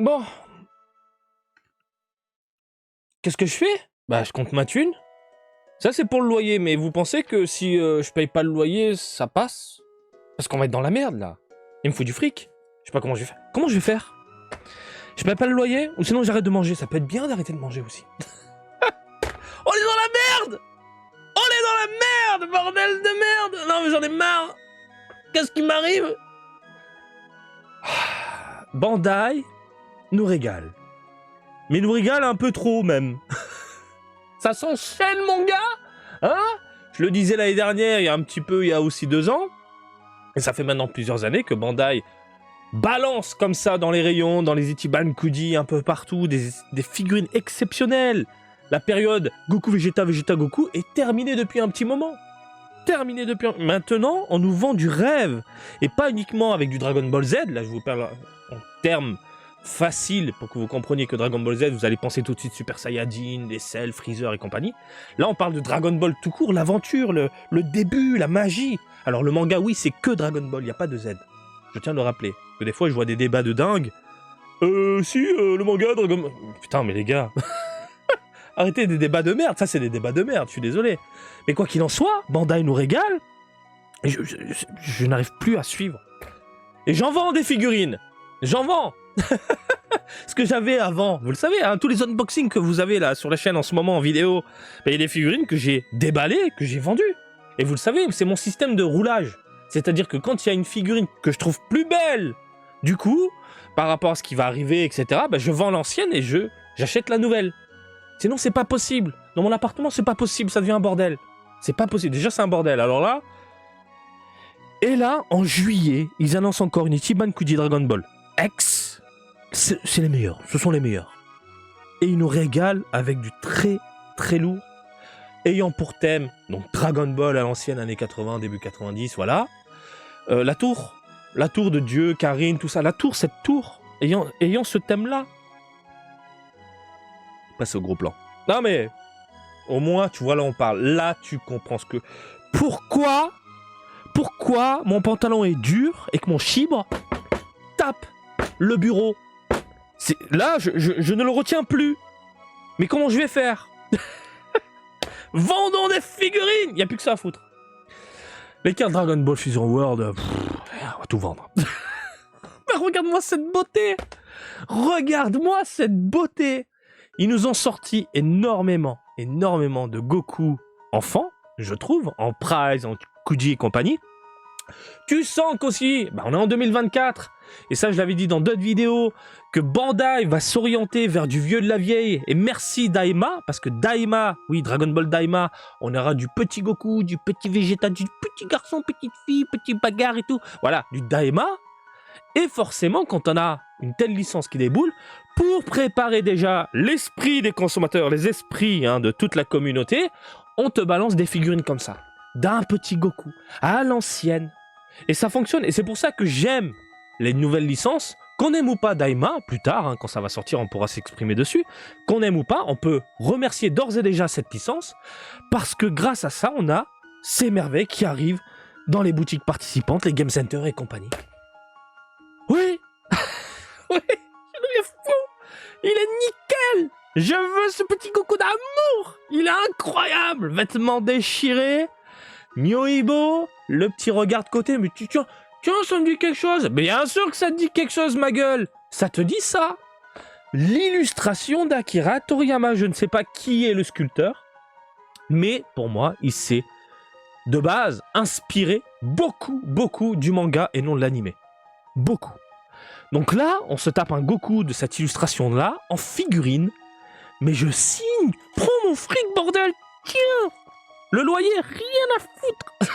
Bon. Qu'est-ce que je fais? Bah, je compte ma thune. Ça, c'est pour le loyer, mais vous pensez que si je paye pas le loyer, ça passe? Parce qu'on va être dans la merde, là. Il me faut du fric. Je sais pas comment je vais faire. Comment je vais faire? Je paye pas le loyer? Ou sinon, j'arrête de manger. Ça peut être bien d'arrêter de manger aussi. On est dans la merde! On est dans la merde, bordel de merde! Non, mais j'en ai marre! Qu'est-ce qui m'arrive? Bandai nous régale. Mais nous régale un peu trop, même. Ça s'enchaîne, mon gars! Hein? Je le disais l'année dernière, il y a aussi 2 ans. Et ça fait maintenant plusieurs années que Bandai balance comme ça dans les rayons, dans les Ichiban Kuji, un peu partout, des figurines exceptionnelles. La période Goku Vegeta, Vegeta Goku est terminée depuis un petit moment. Maintenant, on nous vend du rêve. Et pas uniquement avec du Dragon Ball Z. Là, je vous parle en termes faciles pour que vous compreniez que Dragon Ball Z, vous allez penser tout de suite Super Saiyajin, les Cell, Freezer et compagnie. Là, on parle de Dragon Ball tout court, l'aventure, le début, la magie. Alors, le manga, oui, c'est que Dragon Ball, il n'y a pas de Z. Je tiens à le rappeler. Parce que des fois, je vois des débats de dingue. Le manga Dragon Ball... Putain, mais les gars... Arrêtez des débats de merde, ça c'est des débats de merde, je suis désolé. Mais quoi qu'il en soit, Bandai nous régale, et je n'arrive plus à suivre. Et j'en vends des figurines, j'en vends. Ce que j'avais avant, vous le savez, hein, tous les unboxings que vous avez là sur la chaîne en ce moment en vidéo, il y a des figurines que j'ai déballées, que j'ai vendues. Et vous le savez, c'est mon système de roulage. C'est-à-dire que quand il y a une figurine que je trouve plus belle, du coup, par rapport à ce qui va arriver, etc., je vends l'ancienne et j'achète la nouvelle. Sinon, c'est pas possible. Dans mon appartement, c'est pas possible. Ça devient un bordel. C'est pas possible. Déjà, c'est un bordel. Alors là... Et là, en juillet, ils annoncent encore une Ichiban Kuji Dragon Ball X. C'est les meilleurs. Ce sont les meilleurs. Et ils nous régalent avec du très, très lourd. Ayant pour thème, donc Dragon Ball à l'ancienne, années 80, début 90, voilà. La tour. La tour de Dieu, Karine, tout ça. La tour, cette tour, ayant ce thème-là. Passe au gros plan. Non mais, au moins, tu vois, là on parle. Là, tu comprends ce que... Pourquoi mon pantalon est dur et que mon chibre tape le bureau? Là, je ne le retiens plus. Mais comment je vais faire? Vendons des figurines! Il n'y a plus que ça à foutre. Les cartes Dragon Ball Fusion World, on va tout vendre. Mais regarde-moi cette beauté! Regarde-moi cette beauté! Ils nous ont sorti énormément de Goku enfant, je trouve, en Prize, en Kuji et compagnie. Tu sens qu'aussi, on est en 2024, et ça je l'avais dit dans d'autres vidéos, que Bandai va s'orienter vers du vieux de la vieille, et merci Daima, parce que Daima, oui, Dragon Ball Daima, on aura du petit Goku, du petit Vegeta, du petit garçon, petite fille, petit bagarre et tout, voilà, du Daima. Et forcément, quand on a une telle licence qui déboule, pour préparer déjà l'esprit des consommateurs, les esprits de toute la communauté, on te balance des figurines comme ça, d'un petit Goku, à l'ancienne. Et ça fonctionne, et c'est pour ça que j'aime les nouvelles licences, qu'on aime ou pas Daima, plus tard, quand ça va sortir, on pourra s'exprimer dessus, qu'on aime ou pas, on peut remercier d'ores et déjà cette licence, parce que grâce à ça, on a ces merveilles qui arrivent dans les boutiques participantes, les Game Center et compagnie. Oui. Oui, je deviens fou. Il est nickel. Je veux ce petit Goku d'amour. Il est incroyable. Vêtements déchirés. Myoibo. Le petit regard de côté. Mais tiens, ça me dit quelque chose. Mais bien sûr que ça te dit quelque chose, ma gueule. Ça te dit ça. L'illustration d'Akira Toriyama. Je ne sais pas qui est le sculpteur. Mais pour moi, il s'est de base inspiré beaucoup du manga et non de l'anime. Beaucoup. Donc là, on se tape un Goku de cette illustration-là, en figurine. Mais je signe. Prends mon fric, bordel. Tiens. Le loyer, rien à foutre.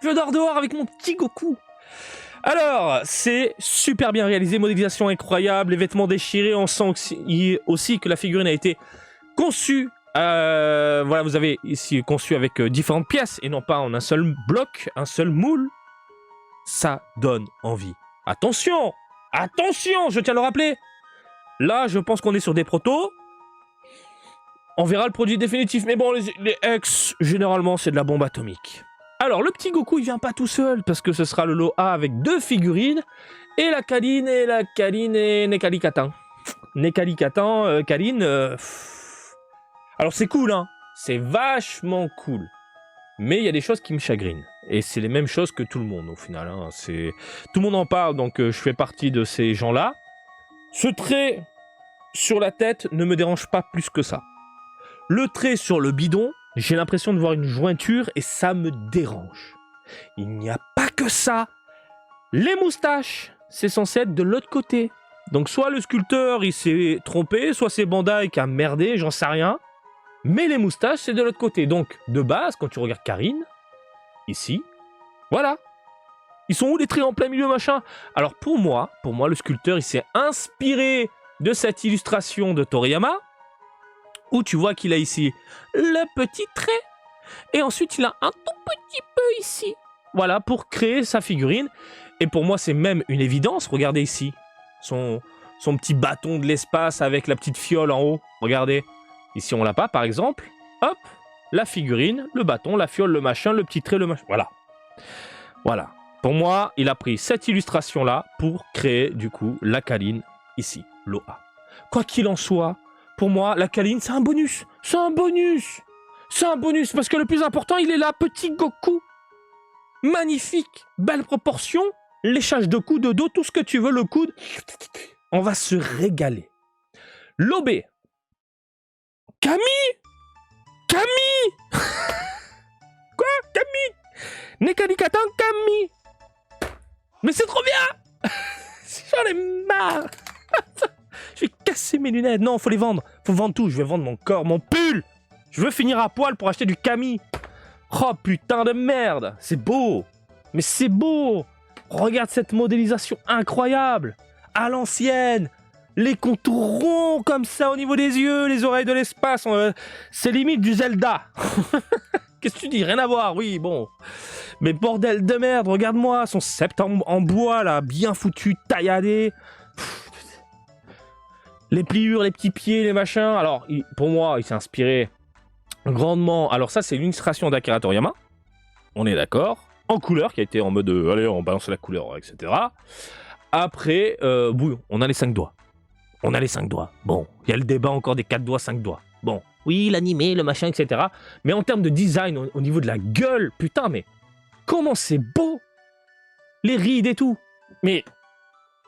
Je dors dehors avec mon petit Goku. Alors, c'est super bien réalisé, modélisation incroyable, les vêtements déchirés, on sent aussi que la figurine a été conçue. Voilà, vous avez ici conçu avec différentes pièces et non pas en un seul bloc, un seul moule. Ça donne envie. Attention, je tiens à le rappeler. Là, je pense qu'on est sur des protos. On verra le produit définitif. Mais bon, les X, généralement, c'est de la bombe atomique. Alors, le petit Goku, il vient pas tout seul, parce que ce sera le lot A avec 2 figurines. Et la Kaline, et Nekalikatan. Nekalikatan, Kaline... Alors c'est cool, hein. C'est vachement cool. Mais il y a des choses qui me chagrinent. Et c'est les mêmes choses que tout le monde, au final. Hein. Tout le monde en parle, donc je fais partie de ces gens-là. Ce trait sur la tête ne me dérange pas plus que ça. Le trait sur le bidon, j'ai l'impression de voir une jointure et ça me dérange. Il n'y a pas que ça. Les moustaches, c'est censé être de l'autre côté. Donc soit le sculpteur, il s'est trompé, soit c'est Bandai qui a merdé, j'en sais rien. Mais les moustaches, c'est de l'autre côté. Donc, de base, quand tu regardes Karine, ici, voilà. Ils sont où les traits en plein milieu, machin? Alors pour moi, le sculpteur, il s'est inspiré de cette illustration de Toriyama, où tu vois qu'il a ici le petit trait, et ensuite il a un tout petit peu ici. Voilà, pour créer sa figurine. Et pour moi, c'est même une évidence. Regardez ici, son petit bâton de l'espace avec la petite fiole en haut. Regardez. Ici, on l'a pas, par exemple. Hop, la figurine, le bâton, la fiole, le machin, le petit trait, le machin. Voilà. Voilà. Pour moi, il a pris cette illustration-là pour créer, du coup, la Kaline, ici, l'OA. Quoi qu'il en soit, pour moi, la Kaline, c'est un bonus. C'est un bonus. C'est un bonus, parce que le plus important, il est là, petit Goku. Magnifique, belle proportion, léchage de coude, de dos, tout ce que tu veux, le coude. On va se régaler. Lobé. Camille? Camille? Quoi? Camille? Nekalikatan Camille? Mais c'est trop bien! J'en ai marre! Je vais casser mes lunettes. Non, faut les vendre. Faut vendre tout. Je vais vendre mon corps, mon pull. Je veux finir à poil pour acheter du Camille. Oh putain de merde! C'est beau! Mais c'est beau! Regarde cette modélisation incroyable! À l'ancienne! Les contours ronds comme ça au niveau des yeux, les oreilles de l'espace, c'est limite du Zelda. Qu'est-ce que tu dis? Rien à voir, oui, bon. Mais bordel de merde, regarde-moi, son sceptre en bois, là, bien foutu, tailladé. Les pliures, les petits pieds, les machins. Alors, pour moi, il s'est inspiré grandement. Alors ça, c'est l'illustration d'Akira Toriyama. On est d'accord. En couleur, qui a été en mode, allez, on balance la couleur, etc. Après, oui, on a les 5 doigts. On a les 5 doigts. Bon, il y a le débat encore des 4 doigts, 5 doigts. Bon, oui, l'animé, le machin, etc. Mais en termes de design, au niveau de la gueule, putain, mais comment c'est beau! Les rides et tout. Mais,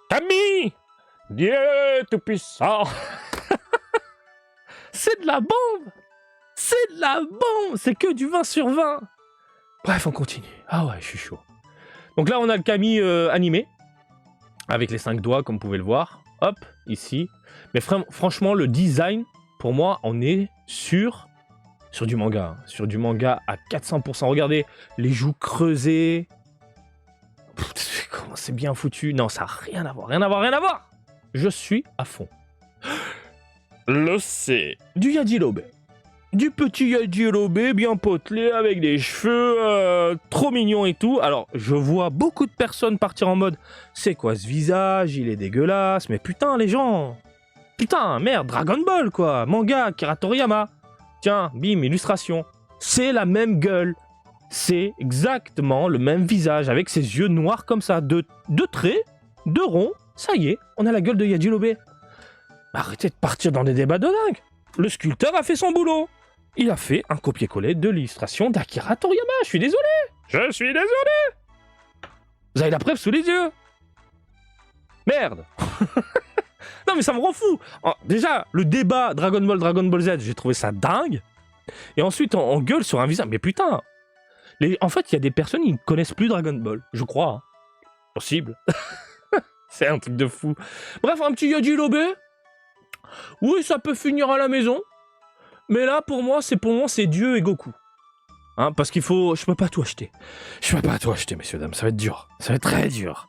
Camille! Dieu tout-puissant! C'est de la bombe! C'est de la bombe! C'est que du 20 sur 20. Bref, on continue. Ah ouais, je suis chaud. Donc là, on a le Camille animé, avec les 5 doigts, comme vous pouvez le voir. Hop, ici. Mais franchement, le design, pour moi, on est sur du manga. Sur du manga à 400%. Regardez, les joues creusées. Comment c'est bien foutu. Non, ça n'a rien à voir, rien à voir, rien à voir. Je suis à fond. Le C. Du Yajirobe. Du petit Yajirobe bien potelé avec des cheveux trop mignons et tout. Alors, je vois beaucoup de personnes partir en mode « C'est quoi ce visage? Il est dégueulasse. » Mais putain, les gens. Putain, merde, Dragon Ball, quoi. Manga, Akira Toriyama. Tiens, bim, illustration. C'est la même gueule. C'est exactement le même visage avec ses yeux noirs comme ça. Deux traits, 2 ronds. Ça y est, on a la gueule de Yajirobe. Arrêtez de partir dans des débats de dingue. Le sculpteur a fait son boulot. Il a fait un copier-coller de l'illustration d'Akira Toriyama. Je suis désolé. Je suis désolé. Vous avez la preuve sous les yeux. Merde. Non mais ça me rend fou. Déjà, le débat Dragon Ball Z, j'ai trouvé ça dingue. Et ensuite, on gueule sur un visage. Mais putain. En fait, il y a des personnes qui ne connaissent plus Dragon Ball. Je crois. Hein. Possible. C'est un truc de fou. Bref, un petit Yajirobe. Oui, ça peut finir à la maison. Mais là, pour moi, c'est Dieu et Goku. Hein, parce qu'il faut... Je peux pas tout acheter. Je peux pas tout acheter, messieurs, dames. Ça va être dur. Ça va être très dur.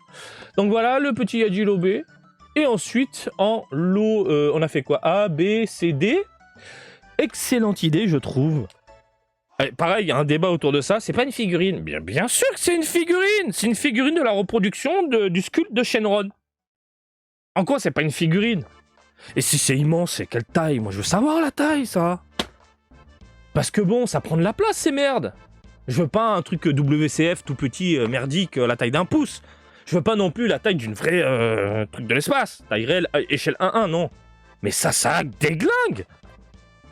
Donc voilà, le petit Yajirobe. Et ensuite, en lot... on a fait quoi? A, B, C, D. Excellente idée, je trouve. Allez, pareil, il y a un débat autour de ça. C'est pas une figurine. Bien sûr que c'est une figurine. C'est une figurine de la reproduction du sculpte de Shenron. En quoi c'est pas une figurine? Et si c'est immense, c'est quelle taille? Moi, je veux savoir la taille, ça. Parce que bon, ça prend de la place, ces merdes. Je veux pas un truc WCF tout petit, merdique, la taille d'un pouce. Je veux pas non plus la taille d'une vraie truc de l'espace. Taille réelle, échelle 1-1, non. Mais ça déglingue.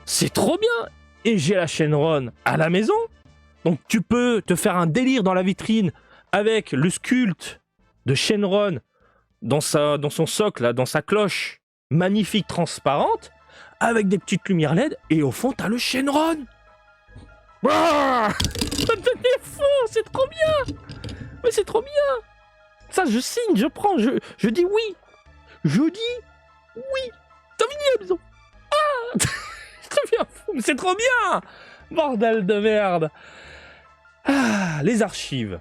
C'est trop bien. Et j'ai la Shenron à la maison. Donc tu peux te faire un délire dans la vitrine avec le sculpte de Shenron dans son socle, là, dans sa cloche magnifique, transparente, avec des petites lumières LED, et au fond, t'as le Shenron. Ah, c'est fou, c'est trop bien. Mais c'est trop bien. Ça, je signe, je prends, je dis oui. Je dis oui. T'as fini la maison. Ah, ça devient fou, mais c'est trop bien. Bordel de merde. Ah, les archives.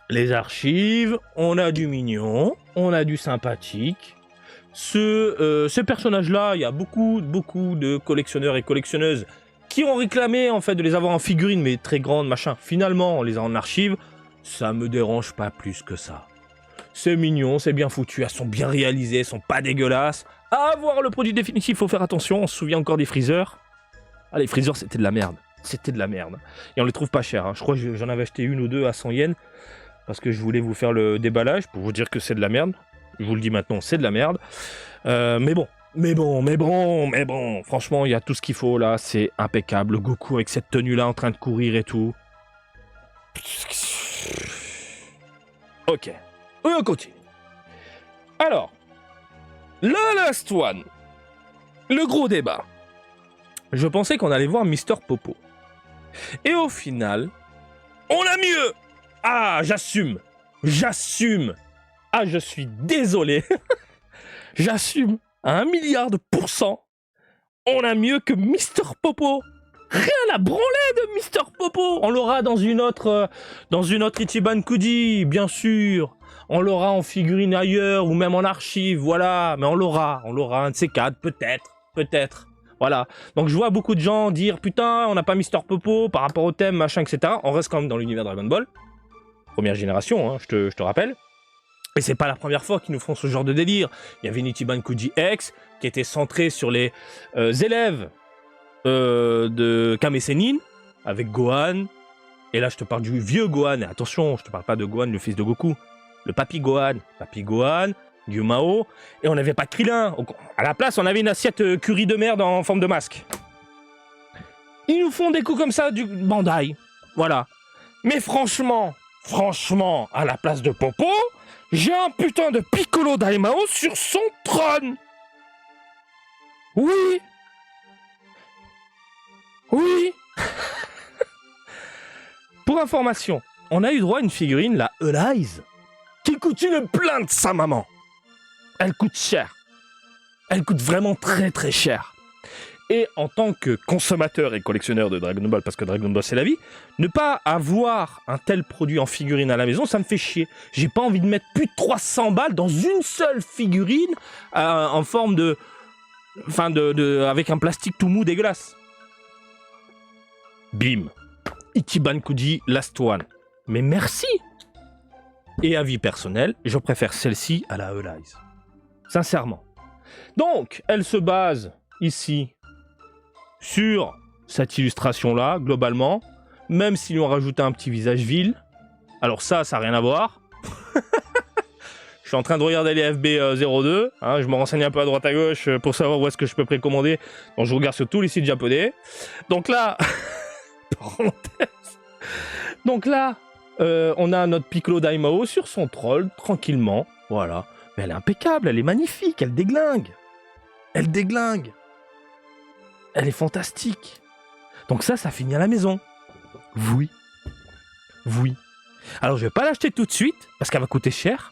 Les archives, on a du mignon, on a du sympathique. Ce personnage-là, il y a beaucoup de collectionneurs et collectionneuses qui ont réclamé en fait de les avoir en figurine, mais très grandes, machin. Finalement, on les a en archive. Ça me dérange pas plus que ça. C'est mignon, c'est bien foutu, elles sont bien réalisées, elles sont pas dégueulasses. À voir le produit définitif, faut faire attention. On se souvient encore des freezers. Ah, les freezers, c'était de la merde. C'était de la merde. Et on les trouve pas chers. Hein. Je crois que j'en avais acheté une ou deux à 100 yens. Parce que je voulais vous faire le déballage pour vous dire que c'est de la merde. Je vous le dis maintenant, c'est de la merde. Mais bon. Franchement, il y a tout ce qu'il faut là. C'est impeccable. Le Goku avec cette tenue-là en train de courir et tout. Ok. On continue. Alors, le last one. Le gros débat. Je pensais qu'on allait voir Mister Popo. Et au final, on a mieux. Ah, j'assume. Ah, je suis désolé. J'assume à 1 milliard %. On a mieux que Mister Popo. Rien à branler de Mister Popo. On l'aura dans une autre Ichiban Kuji, bien sûr. On l'aura en figurine ailleurs ou même en archive, voilà. Mais on l'aura un de ces quatre, peut-être. Voilà. Donc je vois beaucoup de gens dire putain, on n'a pas Mister Popo par rapport au thème, machin, etc. On reste quand même dans l'univers Dragon Ball. Première génération, hein, je te rappelle. Et c'est pas la première fois qu'ils nous font ce genre de délire. Il y avait une Ichiban Kuji X qui était centrée sur les élèves de Kame Sennin avec Gohan. Et là, je te parle du vieux Gohan. Et attention, je te parle pas de Gohan, le fils de Goku. Le papy Gohan, Gyumao. Et on n'avait pas de Krillin. À la place, on avait une assiette curry de merde en forme de masque. Ils nous font des coups comme ça du Bandai. Voilà. Mais franchement, à la place de Popo, j'ai un putain de Piccolo Daimao sur son trône. Oui. Pour information, on a eu droit à une figurine, la Alize, qui coûte une plainte, sa maman. Elle coûte cher. Elle coûte vraiment très très cher. Et en tant que consommateur et collectionneur de Dragon Ball, parce que Dragon Ball c'est la vie, ne pas avoir un tel produit en figurine à la maison, ça me fait chier. J'ai pas envie de mettre plus de 300 balles dans une seule figurine en forme de... Enfin, avec un plastique tout mou dégueulasse. Bim. Ichiban Kuji Last One. Mais merci. Et avis personnel, je préfère celle-ci à la Alize. Sincèrement. Donc, elle se base ici sur cette illustration-là, globalement, même s'ils lui ont rajouté un petit visage vil. Alors ça n'a rien à voir. Je suis en train de regarder les FB02, hein, je me renseigne un peu à droite à gauche pour savoir où est-ce que je peux précommander. Donc je regarde sur tous les sites japonais. Donc là, on a notre Piccolo Daimao sur son troll, tranquillement, voilà. Mais elle est impeccable, elle est magnifique, elle déglingue. Elle est fantastique. Donc ça finit à la maison. Oui. Alors je vais pas l'acheter tout de suite, parce qu'elle va coûter cher.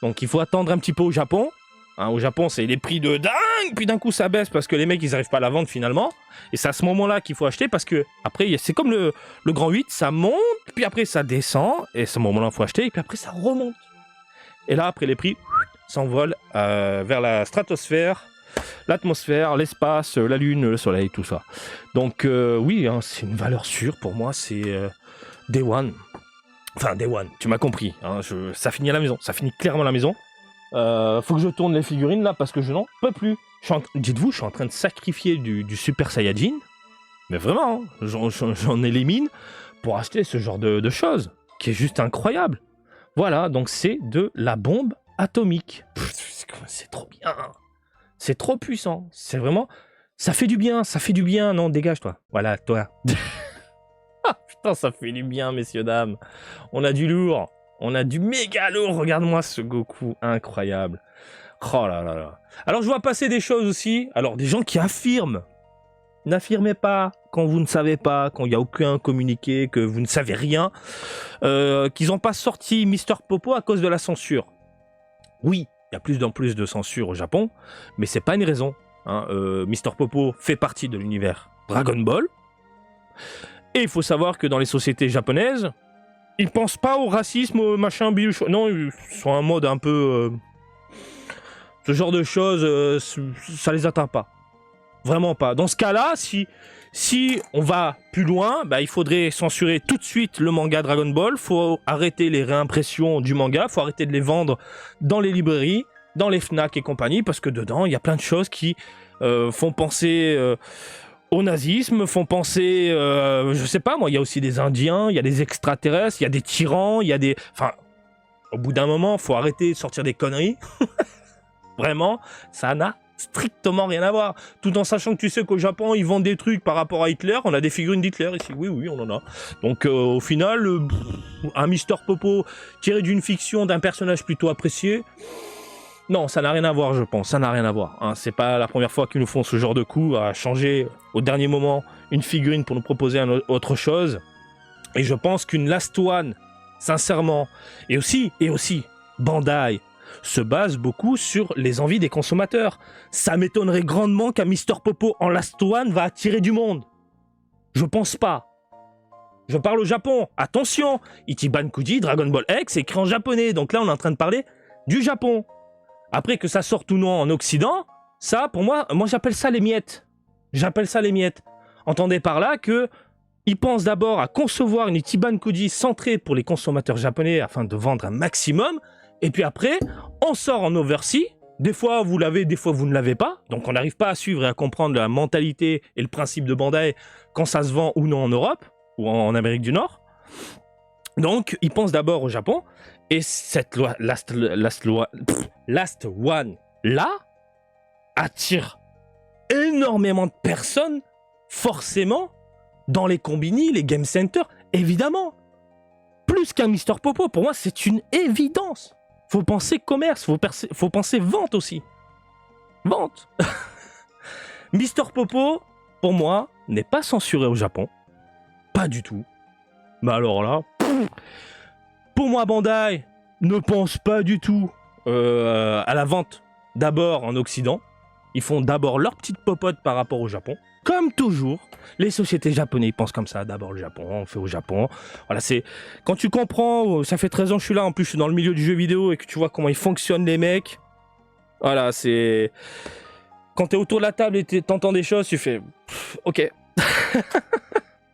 Donc il faut attendre un petit peu au Japon. Hein, au Japon, c'est les prix de dingue, puis d'un coup ça baisse parce que les mecs ils arrivent pas à la vendre finalement. Et c'est à ce moment-là qu'il faut acheter parce que après c'est comme le grand 8, ça monte, puis après ça descend, et à ce moment-là il faut acheter, et puis après ça remonte. Et là après les prix s'envolent vers la stratosphère, l'atmosphère, l'espace, la lune, le soleil, tout ça. Donc oui, hein, c'est une valeur sûre pour moi, c'est Day One. Enfin Day One, tu m'as compris, hein, ça finit à la maison, ça finit clairement à la maison. Faut que je tourne les figurines là parce que je n'en peux plus. Dites-vous, je suis en train de sacrifier du Super Saiyajin. Mais vraiment, hein, j'en élimine pour acheter ce genre de choses qui est juste incroyable. Voilà, donc c'est de la bombe atomique. C'est trop bien. C'est trop puissant. C'est vraiment... Ça fait du bien. Non, dégage-toi. Voilà, toi. Ah, putain, ça fait du bien, messieurs, dames. On a du lourd. On a du méga lourd. Regarde-moi ce Goku incroyable. Oh là là là. Alors, je vois passer des choses aussi. Alors, des gens qui affirment. N'affirmez pas quand vous ne savez pas, quand il n'y a aucun communiqué, que vous ne savez rien, qu'ils n'ont pas sorti Mister Popo à cause de la censure. Oui, il y a plus en plus de censure au Japon, mais c'est pas une raison. Hein. Mister Popo fait partie de l'univers Dragon Ball. Et il faut savoir que dans les sociétés japonaises, ils pensent pas au racisme, au machin, biouch. Non, ils sont en mode un peu... ce genre de choses, ça les atteint pas. Vraiment pas. Dans ce cas-là, si on va plus loin, bah, il faudrait censurer tout de suite le manga Dragon Ball. Faut arrêter les réimpressions du manga. Faut arrêter de les vendre dans les librairies, dans les Fnac et compagnie, parce que dedans, il y a plein de choses qui font penser au nazisme, font penser, je sais pas moi, il y a aussi des Indiens, il y a des extraterrestres, il y a des tyrans, il y a des... Enfin, au bout d'un moment, faut arrêter de sortir des conneries. Vraiment, ça n'a strictement rien à voir. Tout en sachant que tu sais qu'au Japon, ils vendent des trucs par rapport à Hitler. On a des figurines d'Hitler ici. Oui, on en a. Donc, au final, un Mister Popo tiré d'une fiction d'un personnage plutôt apprécié, non, ça n'a rien à voir, je pense. Ça n'a rien à voir. Hein. C'est pas la première fois qu'ils nous font ce genre de coup, à changer au dernier moment une figurine pour nous proposer autre chose. Et je pense qu'une Last One, sincèrement, et aussi, Bandai se base beaucoup sur les envies des consommateurs. Ça m'étonnerait grandement qu'un Mister Popo en Last One va attirer du monde. Je pense pas. Je parle au Japon. Attention, Ichiban Kuji, Dragon Ball X, c'est écrit en japonais. Donc là, on est en train de parler du Japon. Après que ça sorte ou non en Occident, ça, pour moi j'appelle ça les miettes. J'appelle ça les miettes. Entendez par là que ils pensent d'abord à concevoir une Ichiban Kuji centrée pour les consommateurs japonais afin de vendre un maximum. Et puis après, on sort en overseas. Des fois, vous l'avez, des fois, vous ne l'avez pas. Donc, on n'arrive pas à suivre et à comprendre la mentalité et le principe de Bandai quand ça se vend ou non en Europe ou en Amérique du Nord. Donc, ils pensent d'abord au Japon. Et cette loi, Last One, là, attire énormément de personnes, forcément, dans les combini, les game centers, évidemment. Plus qu'un Mister Popo, pour moi, c'est une évidence. Faut penser commerce, faut penser vente aussi. Vente. Mister Popo, pour moi, n'est pas censuré au Japon. Pas du tout. Mais alors là, pour moi, Bandai ne pense pas du tout à la vente d'abord en Occident. Ils font d'abord leur petite popote par rapport au Japon. Comme toujours, les sociétés japonaises pensent comme ça. D'abord le Japon, on fait au Japon. Voilà, c'est... Quand tu comprends, ça fait 13 ans que je suis là, en plus je suis dans le milieu du jeu vidéo et que tu vois comment ils fonctionnent les mecs. Voilà, c'est... Quand t'es autour de la table et t'entends des choses, tu fais... ok.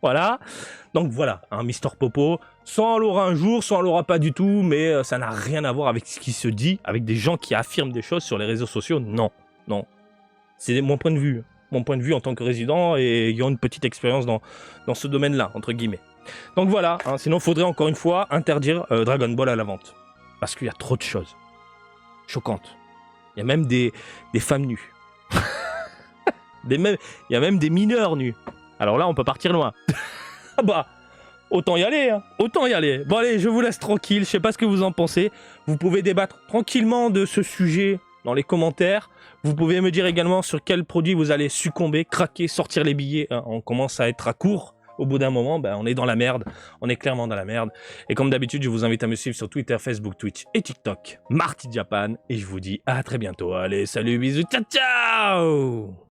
Voilà. Donc voilà, un Mister Popo, soit on l'aura un jour, soit on l'aura pas du tout, mais ça n'a rien à voir avec ce qui se dit, avec des gens qui affirment des choses sur les réseaux sociaux. Non. C'est mon point de vue. Mon point de vue en tant que résident et ayant une petite expérience dans ce domaine-là, entre guillemets. Donc voilà, hein, sinon il faudrait encore une fois interdire Dragon Ball à la vente. Parce qu'il y a trop de choses choquantes. Il y a même des femmes nues. Il y a même des mineurs nus. Alors là, on peut partir loin. Ah bah, autant y aller, hein. Autant y aller. Bon allez, je vous laisse tranquille, je sais pas ce que vous en pensez. Vous pouvez débattre tranquillement de ce sujet dans les commentaires. Vous pouvez me dire également sur quel produit vous allez succomber, craquer, sortir les billets. Hein. On commence à être à court. Au bout d'un moment, on est dans la merde. On est clairement dans la merde. Et comme d'habitude, je vous invite à me suivre sur Twitter, Facebook, Twitch et TikTok. Marty Japan. Et je vous dis à très bientôt. Allez, salut, bisous, ciao, ciao!